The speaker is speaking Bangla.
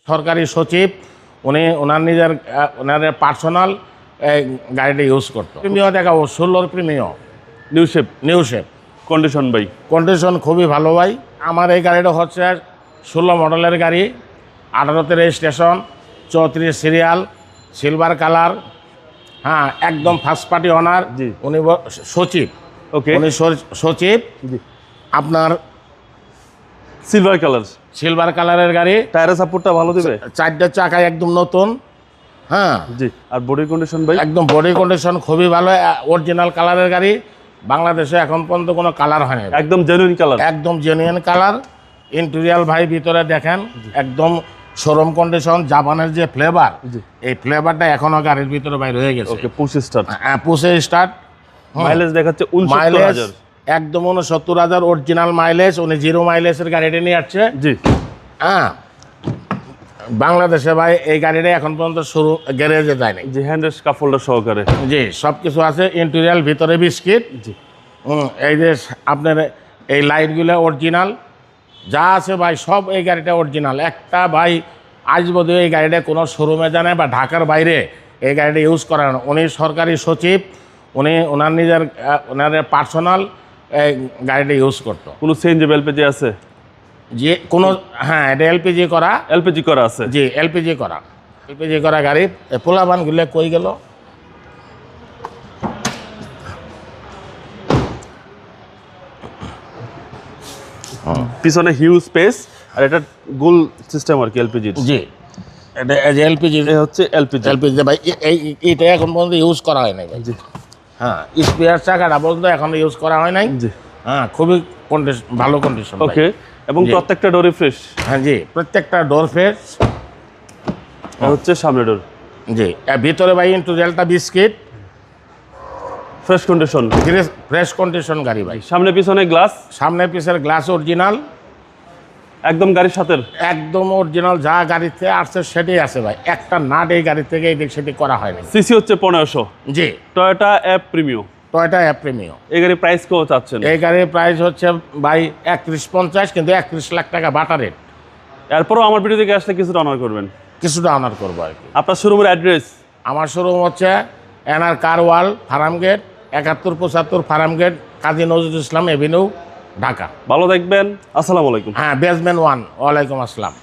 সরকারি সচিব উনি ওনার নিজের ওনার পার্সোনাল গাড়িটা ইউজ করতো। প্রিমিও দেখাবো 16 প্রিমিও নিউ শেপ কন্ডিশন ভাই, কন্ডিশন খুবই ভালো ভাই। আমার এই গাড়িটা হচ্ছে 16 মডেলের গাড়ি, 18তে রেজিস্ট্রেশন, 34 সিরিয়াল, সিলভার কালার। হ্যাঁ, একদম ফার্স্ট পার্টি অনার। জি। উনি সচিব, ওকে, উনি সচিব। জি, আপনার সিলভার কালারের গাড়ি, টায়ারের সাপোর্টটা ভালো দিবে, 4টা চাকায় একদম নতুন। হ্যাঁ জি। আর বডি কন্ডিশন ভাই, একদম বডি কন্ডিশন খুবই ভালো, অরিজিনাল কালারের গাড়ি। বাংলাদেশে এখন পর্যন্ত কোনো কালার হয় না, একদম জেনুইন কালার, একদম জেনুইন কালার। ইন্টেরিয়াল ভাই ভিতরে দেখেন, একদম শোরুম কন্ডিশন। জাপানের যে ফ্লেভার, এই ফ্লেভারটা এখনো গাড়ির ভিতরে বাইরে হয়ে গেছে। ওকে, পুশ স্টার্ট, পুশে স্টার্ট। মাইলেজ দেখাচ্ছে মাইলেজ 69,000, একদম 69,000 অরিজিনাল মাইলেজ। উনি 0 মাইলেজের গাড়িটা নিয়ে আসছে। জি। হ্যাঁ, বাংলাদেশে ভাই এই গাড়িটা এখন পর্যন্ত শুরু গ্যারেজে যায়নি। জি, হ্যান্ডেস কাপ হোল্ডার সহকারে, জি, সব কিছু আছে। ইন্টেরিয়াল ভিতরে বিস্কিট। জি। এই যে আপনার এই লাইটগুলো অরিজিনাল, যা আছে ভাই সব এই গাড়িটা অরিজিনাল। একটা ভাই আজ বোধ এই গাড়িটা কোনো শোরুমে জানে বা ঢাকার বাইরে এই গাড়িটা ইউজ করেন। উনি সরকারি সচিব, উনি ওনার নিজের ওনার পার্সোনাল গাড়িটা ইউজ করতো। কোনো সিএনজি এলপিজি আছে? যে কোনো, হ্যাঁ, এটা এলপিজি করা। এলপিজি করা আছে, জি, এলপিজি করা গাড়ি। পোলাবানগুলো কই গেল? পিছনে হিউজ স্পেস, আর এটা গোল সিস্টেম আর কি এলপিজি। জি, এটা এলপিজি হচ্ছে এলপিজি ভাই। এইটা এখন পর্যন্ত ইউজ করা হয় নাই ভাই। জি। হ্যাঁ, স্পেয়ার চাকাটা পর্যন্ত এখন ইউজ করা হয় নাই। জি। হ্যাঁ, খুবই ভালো কন্ডিশন। ওকে, এবং প্রত্যেকটা ডোরে ফ্রেশ। হ্যাঁ জি, প্রত্যেকটা ডোর ফ্রেশ। হচ্ছে সামনে ডোর। জি, ভিতরে ভাই ইন্টেরিয়ালটা biscuit, fresh condition, fresh condition গাড়ি ভাই। সামনে পিছনে গ্লাস, সামনে পিছের গ্লাস অরিজিনাল, একদম গাড়ির সাথে একদম অরিজিনাল। যা গাড়িতে আসছে সেটাই আছে ভাই। একটা নাট এই গাড়ি থেকে এদিক সেদিক করা হয়নি। সিসি হচ্ছে 1500। জি, টয়োটা অ্যাপ প্রিমিও। Toyota Premio. এই গাড়ির প্রাইস কত চাচ্ছেন? এই গাড়ির প্রাইস হচ্ছে ভাই 3150, কিন্তু 31 লাখ টাকা বাটা রেট। এরপরও আমার ভিডিও থেকে আসলে কিছুটা অনার করবেন, কিছুটা অনার করবো আর কি। আপনার শোরুমের অ্যাড্রেস? আমার শোরুম হচ্ছে এনআর কার ওয়াল, ফার্মগেট, 7175 ফার্মগেট, কাজী নজরুল ইসলাম এভিনিউ, ঢাকা। ভালো থাকবেন, আসসালামু আলাইকুম। হ্যাঁ, বেসমেন্ট 1। ওয়ালাইকুম আসসালাম।